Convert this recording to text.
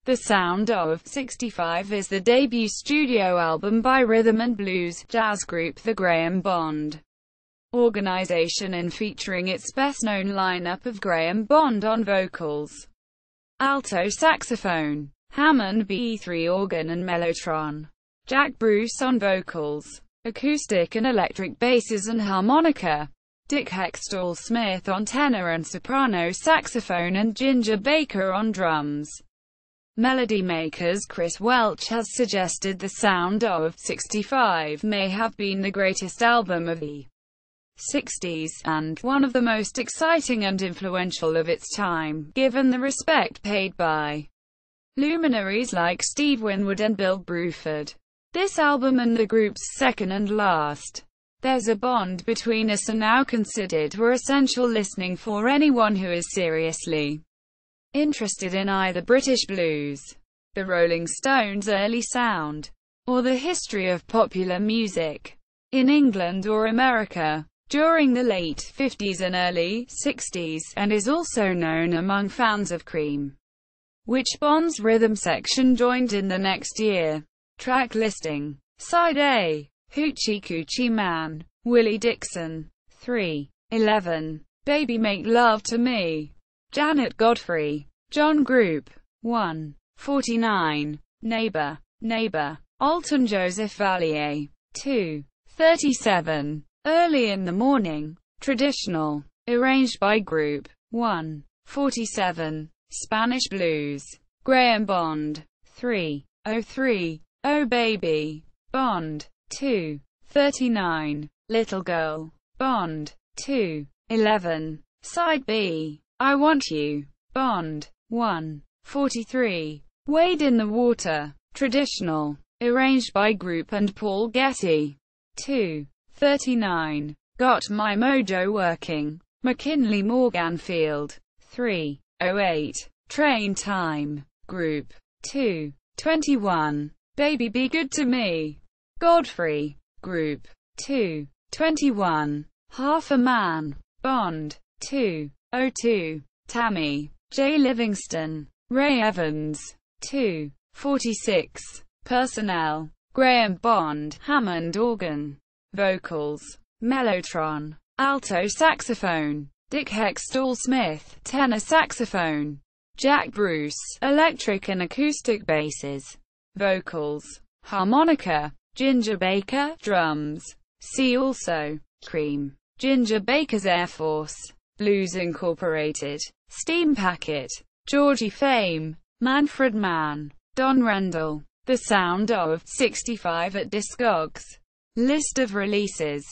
The Sound of 65 is the debut studio album by rhythm and blues jazz group the Graham Bond Organization and featuring its best-known lineup of Graham Bond on vocals, alto saxophone, Hammond B-3 organ and Mellotron, Jack Bruce on vocals, acoustic and electric basses and harmonica, Dick Heckstall-Smith on tenor and soprano saxophone and Ginger Baker on drums. Melody makers Chris Welch has suggested The Sound of 65 may have been the greatest album of the 60s, and one of the most exciting and influential of its time, given the respect paid by luminaries like Steve Winwood and Bill Bruford. This album and the group's second and last, There's a Bond Between Us, are now considered were essential listening for anyone who is seriously interested in either British blues, the Rolling Stones' early sound, or the history of popular music in England or America during the late 50s and early 60s, and is also known among fans of Cream, which Bond's rhythm section joined in the next year. Track listing: Side A, Hoochie Coochie Man, Willie Dixon, 3:11, Baby Make Love to Me, Janet Godfrey, John Group, 1:49, Neighbor, Neighbor, Alton Joseph Vallier, 2:37, Early in the Morning, Traditional, arranged by Group, 1:47, Spanish Blues, Graham Bond, 3:03, Oh Baby, Bond, 2:39, Little Girl, Bond, 2:11, Side B, I Want You, Bond, 1:43, Wade in the Water, Traditional, arranged by Group and Paul Getty, 2:39, Got My Mojo Working, McKinley Morganfield, 3:08, Train Time, Group, 2:21, Baby Be Good to Me, Godfrey, Group, 2:21, Half a Man, Bond, 2:02, Tammy, J. Livingston, Ray Evans, 2:46, Personnel, Graham Bond, Hammond organ, vocals, Mellotron, alto saxophone, Dick Heckstall-Smith, tenor saxophone, Jack Bruce, electric and acoustic basses, vocals, harmonica, Ginger Baker, drums. See also, Cream, Ginger Baker's Air Force, Blues Incorporated, Steam Packet, Georgie Fame, Manfred Mann, Don Rendell, The Sound of 65 at Discogs. List of releases.